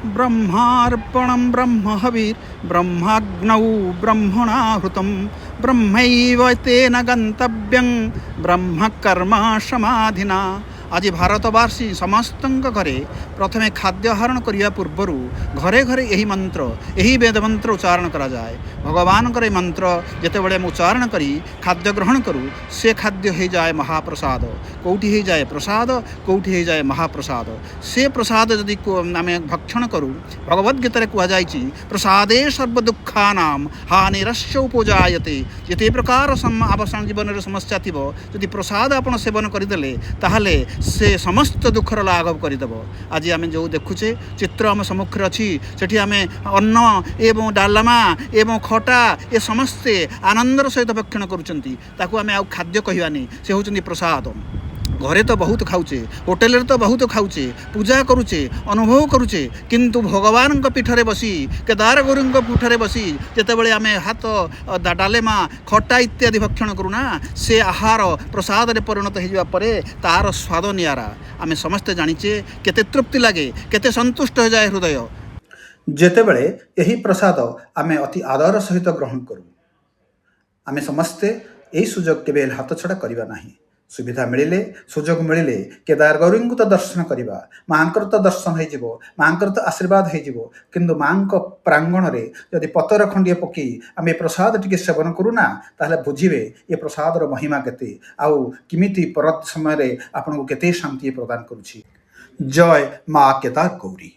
ब्रह्मार्पणं ब्रह्महविर्ब्रह्माग्नौ ब्रह्मणाहृतं ब्रह्मैव तेन गन्तव्यं ब्रह्मकर्म समाधिना। आज भारतवासी समस्त घरे प्रथमे खाद्य आहरण करने पूर्वर घरे घरे यही मंत्र यही वेद मंत्र उच्चारण करा जाए। भगवान मंत्र जितेबाला उच्चारण करी खाद्य ग्रहण करूँ से खाद्य हो जाए महाप्रसाद। कौटी हो जाए प्रसाद कौटी हो जाए महाप्रसाद। से प्रसाद जदि आम भक्षण करूँ भगवद्गीतार कहुई प्रसादे सर्वदुखानां हानिरस्य उपजायते। जिते प्रकार आवासन जीवन समस्या थी जदि प्रसाद आप सेवन करदे ताहले से समस्त दुखर लाघव करदेव। आज आम जो देखुचे चित्र आम सम्मुखें अच्छी सेठी आम अन्न एवं डालमा एवं खटा ये समस्ते आनंदर सहित भक्षण करुँच आम खाद्य कहवानी से होती प्रसाद। घरे तो बहुत खाऊचे होटेल तो बहुत खाऊचे पूजा करुचे अनुभव करुचे किंतु भगवान पीठरे बसी केदार गुरु पीठरे बसी जितेबाला आम हाथ डालेमा खटा इत्यादि भक्षण करूना से आहार प्रसाद रे परिणत हो तार स्वाद नियारा। आम समस्ते जानीचे केते तृप्ति लगे केते संतुष्ट हो जाए हृदय जेतेबेले यही प्रसाद आम अति आदर सहित ग्रहण करूँ। आम समस्ते यही सुजोग केबे हाथ छड़ा करवा नहीं। सुविधा मिले सुजोग मिले केदार गौरी तो दर्शन करवा माँकर तो दर्शन हो माँकर तो आशीर्वाद हो किंतु माँ प्रांगण में जदि पतर खंडिए पकई आम ये प्रसाद टी सेवन करूना ताहले बुझे ये प्रसादर महिमा केते आउ किमिति पर समय आपको केते शांति प्रदान करुछि। जय माँ केदार गौरी।